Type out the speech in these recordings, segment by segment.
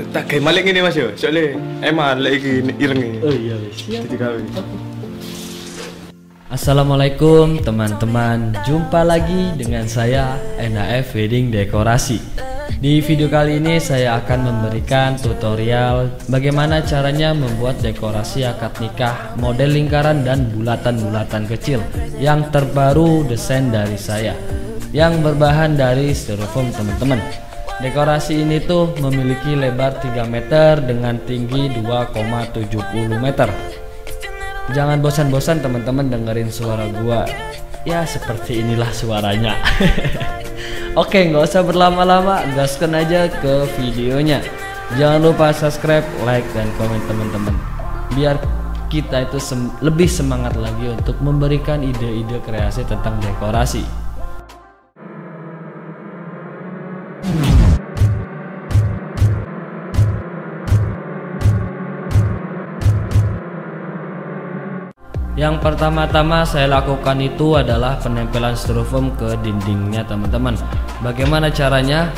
tak kayak malik ini Mas yo. Soalnya emang lagi ireng ini. Oh iya wis. Jadi kawin. Assalamualaikum teman-teman, jumpa lagi dengan saya NAF Wedding Dekorasi. Di video kali ini saya akan memberikan tutorial bagaimana caranya membuat dekorasi akad nikah model lingkaran dan bulatan-bulatan kecil yang terbaru desain dari saya yang berbahan dari styrofoam teman-teman. Dekorasi ini tuh memiliki lebar 3 meter dengan tinggi 2,70 meter. Jangan bosan-bosan teman-teman dengerin suara gua. Ya seperti inilah suaranya. Oke, nggak usah berlama-lama, gaskan aja ke videonya. Jangan lupa subscribe, like, dan komen teman-teman. Biar kita itu lebih semangat lagi untuk memberikan ide-ide kreasi tentang dekorasi. Yang pertama-tama saya lakukan itu adalah penempelan styrofoam ke dindingnya teman-teman. Bagaimana caranya?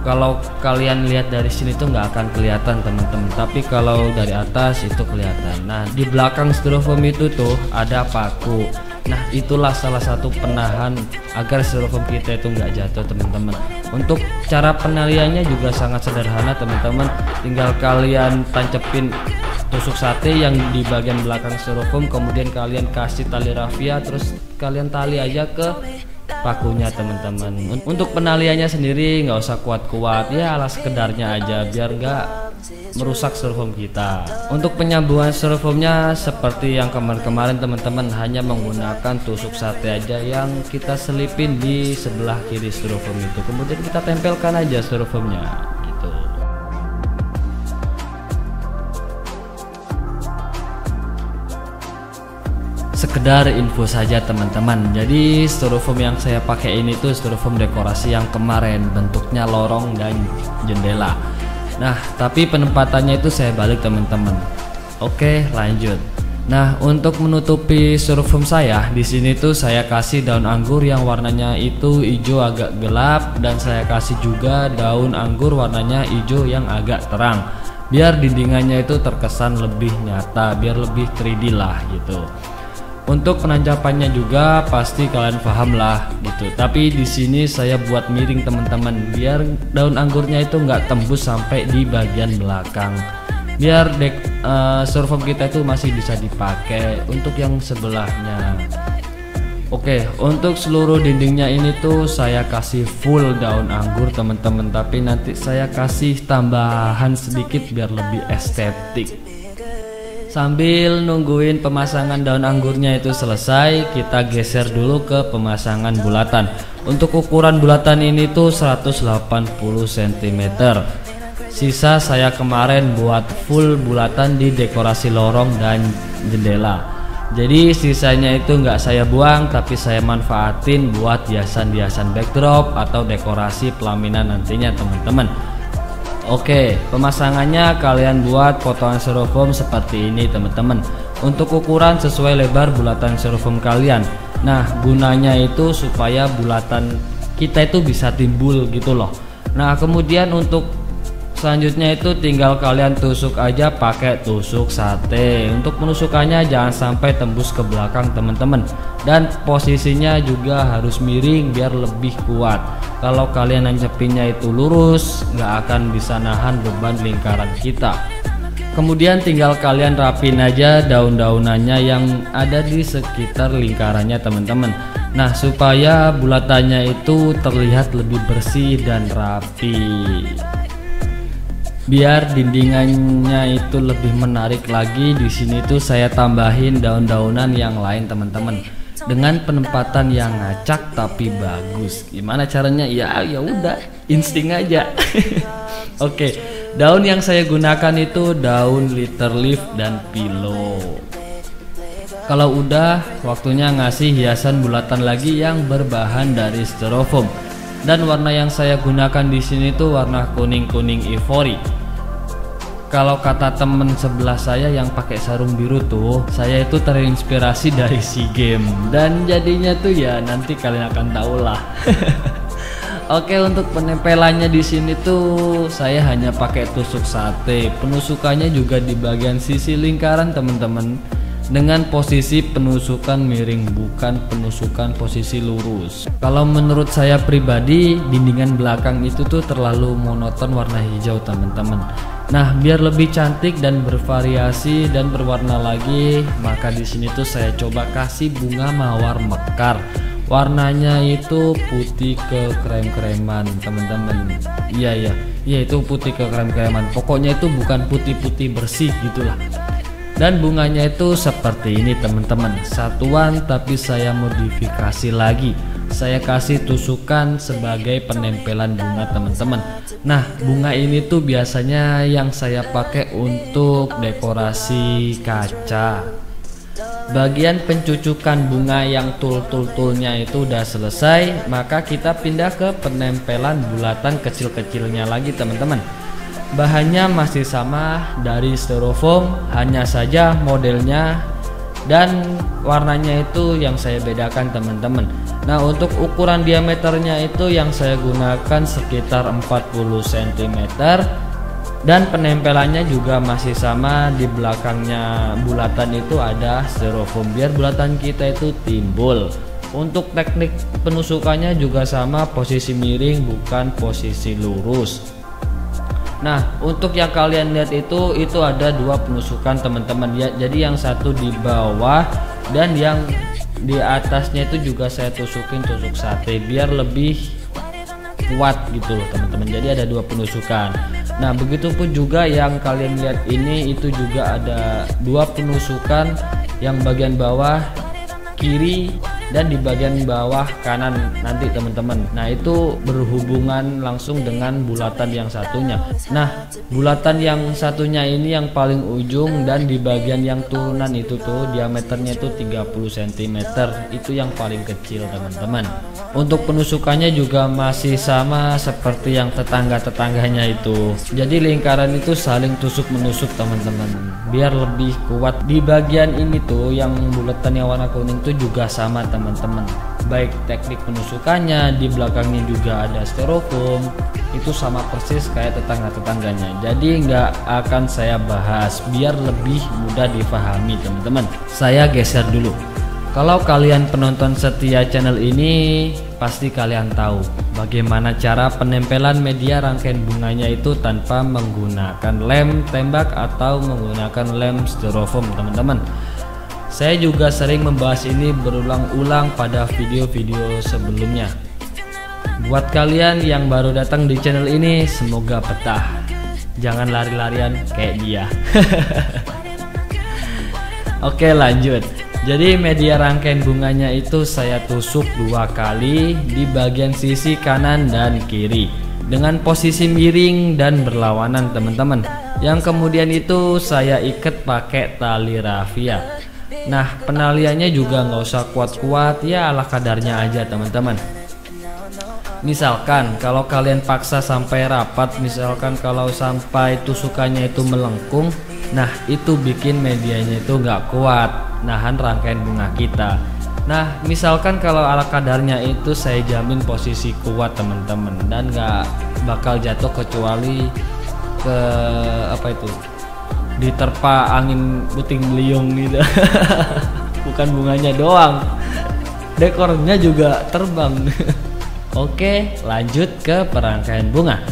Kalau kalian lihat dari sini tuh nggak akan kelihatan teman-teman, tapi kalau dari atas itu kelihatan. Nah, di belakang styrofoam itu tuh ada paku. Nah, itulah salah satu penahan agar styrofoam kita itu nggak jatuh teman-teman. Untuk cara penaliannya juga sangat sederhana teman-teman. Tinggal kalian tancepin tusuk sate yang di bagian belakang styrofoam, kemudian kalian kasih tali rafia, terus kalian tali aja ke pakunya teman-teman. Untuk penaliannya sendiri nggak usah kuat-kuat, ya ala sekedarnya aja biar nggak merusak styrofoam kita. Untuk penyambungan styrofoamnya seperti yang kemarin-kemarin teman-teman, hanya menggunakan tusuk sate aja yang kita selipin di sebelah kiri styrofoam itu, kemudian kita tempelkan aja styrofoamnya gitu. Sekedar info saja teman-teman, jadi styrofoam yang saya pakai ini tuh styrofoam dekorasi yang kemarin, bentuknya lorong dan jendela. Nah, tapi penempatannya itu saya balik teman-teman. Oke, lanjut. Nah, untuk menutupi styrofoam saya di sini tuh saya kasih daun anggur yang warnanya itu hijau agak gelap, dan saya kasih juga daun anggur warnanya hijau yang agak terang, biar dindingannya itu terkesan lebih nyata, biar lebih 3D lah gitu. Untuk penancapannya juga pasti kalian paham lah gitu. Tapi di sini saya buat miring teman-teman, biar daun anggurnya itu nggak tembus sampai di bagian belakang. Biar styrofoam kita itu masih bisa dipakai untuk yang sebelahnya. Oke, untuk seluruh dindingnya ini tuh saya kasih full daun anggur teman-teman. Tapi nanti saya kasih tambahan sedikit biar lebih estetik. Sambil nungguin pemasangan daun anggurnya itu selesai, kita geser dulu ke pemasangan bulatan. Untuk ukuran bulatan ini tuh 180 cm. Sisa saya kemarin buat full bulatan di dekorasi lorong dan jendela. Jadi sisanya itu nggak saya buang, tapi saya manfaatin buat hiasan-hiasan backdrop atau dekorasi pelaminan nantinya teman-teman. Oke, pemasangannya kalian buat potongan styrofoam seperti ini teman-teman. Untuk ukuran sesuai lebar bulatan styrofoam kalian. Nah, gunanya itu supaya bulatan kita itu bisa timbul gitu loh. Nah, kemudian untuk selanjutnya itu tinggal kalian tusuk aja pakai tusuk sate. Untuk penusukannya jangan sampai tembus ke belakang teman-teman, dan posisinya juga harus miring biar lebih kuat. Kalau kalian nancepinnya itu lurus, nggak akan bisa nahan beban lingkaran kita. Kemudian tinggal kalian rapin aja daun-daunannya yang ada di sekitar lingkarannya teman-teman. Nah, supaya bulatannya itu terlihat lebih bersih dan rapi. Biar dindingannya itu lebih menarik lagi, di sini tuh saya tambahin daun-daunan yang lain teman-teman, dengan penempatan yang ngacak tapi bagus. Gimana caranya? Ya udah, insting aja. Oke, daun yang saya gunakan itu daun letter leaf dan pillow. Kalau udah, waktunya ngasih hiasan bulatan lagi yang berbahan dari styrofoam. Dan warna yang saya gunakan di sini tuh warna kuning-kuning ivory. Kalau kata temen sebelah saya yang pakai sarung biru tuh, saya itu terinspirasi dari SEA Games, dan jadinya tuh ya nanti kalian akan tahu lah. Oke, untuk penempelannya di sini tuh saya hanya pakai tusuk sate. Penusukannya juga di bagian sisi lingkaran teman-teman, dengan posisi penusukan miring, bukan penusukan posisi lurus. Kalau menurut saya pribadi, dindingan belakang itu tuh terlalu monoton warna hijau teman-teman. Nah, biar lebih cantik dan bervariasi dan berwarna lagi, maka di sini tuh saya coba kasih bunga mawar mekar. Warnanya itu putih ke krem-kreman teman-teman. Iya itu putih ke krem-kreman. Pokoknya itu bukan putih-putih bersih gitulah. Dan bunganya itu seperti ini teman-teman, satuan tapi saya modifikasi lagi. Saya kasih tusukan sebagai penempelan bunga teman-teman. Nah, bunga ini tuh biasanya yang saya pakai untuk dekorasi kaca. Bagian pencucukan bunga yang tul-tul-tulnya itu udah selesai, maka kita pindah ke penempelan bulatan kecil-kecilnya lagi teman-teman. Bahannya masih sama dari styrofoam, hanya saja modelnya dan warnanya itu yang saya bedakan teman-teman. Nah, untuk ukuran diameternya itu yang saya gunakan sekitar 40 cm. Dan penempelannya juga masih sama, di belakangnya bulatan itu ada styrofoam biar bulatan kita itu timbul. Untuk teknik penusukannya juga sama, posisi miring bukan posisi lurus. Nah, untuk yang kalian lihat itu ada dua penusukan teman-teman ya. Jadi yang satu di bawah dan yang di atasnya itu juga saya tusukin tusuk sate biar lebih kuat gitu loh teman-teman. Jadi ada dua penusukan. Nah, begitupun juga yang kalian lihat ini itu juga ada dua penusukan, yang bagian bawah kiri dan di bagian bawah kanan nanti teman-teman. Nah, itu berhubungan langsung dengan bulatan yang satunya. Nah, bulatan yang satunya ini yang paling ujung dan di bagian yang turunan itu tuh diameternya itu 30 cm, itu yang paling kecil teman-teman. Untuk penusukannya juga masih sama seperti yang tetangga-tetangganya itu. Jadi lingkaran itu saling tusuk menusuk teman-teman, biar lebih kuat. Di bagian ini tuh yang bulatan yang warna kuning itu juga sama teman-teman. Baik teknik penusukannya, di belakangnya juga ada styrofoam, itu sama persis kayak tetangga-tetangganya. Jadi nggak akan saya bahas biar lebih mudah difahami teman-teman. Saya geser dulu. Kalau kalian penonton setia channel ini, pasti kalian tahu bagaimana cara penempelan media rangkaian bunganya itu tanpa menggunakan lem tembak atau menggunakan lem styrofoam teman-teman. Saya juga sering membahas ini berulang-ulang pada video-video sebelumnya. Buat kalian yang baru datang di channel ini, semoga betah. Jangan lari-larian kayak dia. Oke, lanjut. Jadi media rangkaian bunganya itu saya tusuk 2 kali di bagian sisi kanan dan kiri dengan posisi miring dan berlawanan teman-teman. Yang kemudian itu saya ikat pakai tali rafia. Nah, penaliannya juga nggak usah kuat-kuat ya, ala kadarnya aja teman-teman. Misalkan kalau kalian paksa sampai rapat, misalkan kalau sampai tusukannya itu melengkung, nah itu bikin medianya itu nggak kuat nahan rangkaian bunga kita. Nah, misalkan kalau ala kadarnya itu saya jamin posisi kuat teman-teman dan nggak bakal jatuh kecuali ke diterpa angin puting beliung gitu. Bukan bunganya doang, dekornya juga terbang. Oke, lanjut ke perangkaian bunga.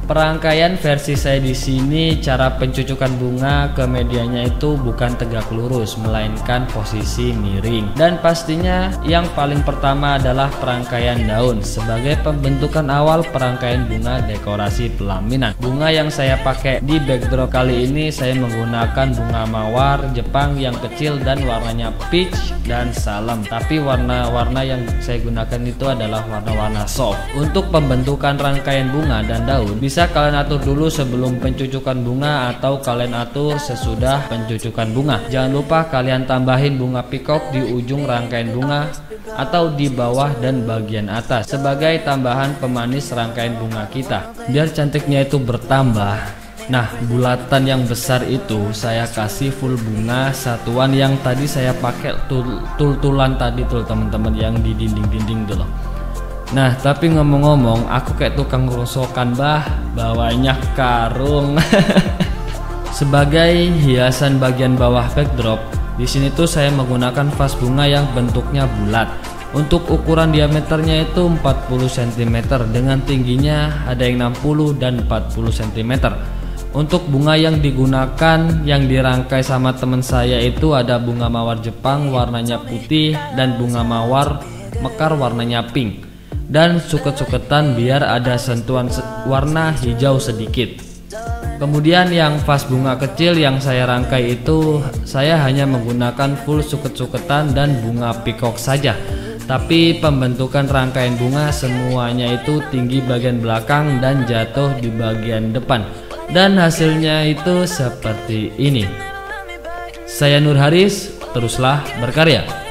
Perangkaian versi saya di sini, cara pencucukan bunga ke medianya itu bukan tegak lurus, melainkan posisi miring. Dan pastinya yang paling pertama adalah perangkaian daun sebagai pembentukan awal perangkaian bunga dekorasi pelaminan. Bunga yang saya pakai di backdrop kali ini saya menggunakan bunga mawar Jepang yang kecil dan warnanya peach dan salem. Tapi warna-warna yang saya gunakan itu adalah warna-warna soft. Untuk pembentukan rangkaian bunga dan daun bisa kalian atur dulu sebelum pencucukan bunga atau kalian atur sesudah pencucukan bunga. Jangan lupa kalian tambahin bunga peacock di ujung rangkaian bunga atau di bawah dan bagian atas sebagai tambahan pemanis rangkaian bunga kita biar cantiknya itu bertambah. Nah, bulatan yang besar itu saya kasih full bunga satuan yang tadi saya pakai tul-tulan tadi tuh teman-teman, yang di dinding-dinding tuh loh. Nah, tapi ngomong-ngomong, aku kayak tukang rosokan bawanya karung. Sebagai hiasan bagian bawah backdrop, di sini tuh saya menggunakan vas bunga yang bentuknya bulat. Untuk ukuran diameternya itu 40 cm dengan tingginya ada yang 60 dan 40 cm. Untuk bunga yang digunakan yang dirangkai sama teman saya itu ada bunga mawar Jepang warnanya putih dan bunga mawar mekar warnanya pink. Dan suket-suketan biar ada sentuhan warna hijau sedikit. Kemudian yang vas bunga kecil yang saya rangkai itu saya hanya menggunakan full suket-suketan dan bunga peacock saja. Tapi pembentukan rangkaian bunga semuanya itu tinggi bagian belakang dan jatuh di bagian depan. Dan hasilnya itu seperti ini. Saya Nur Haris, teruslah berkarya.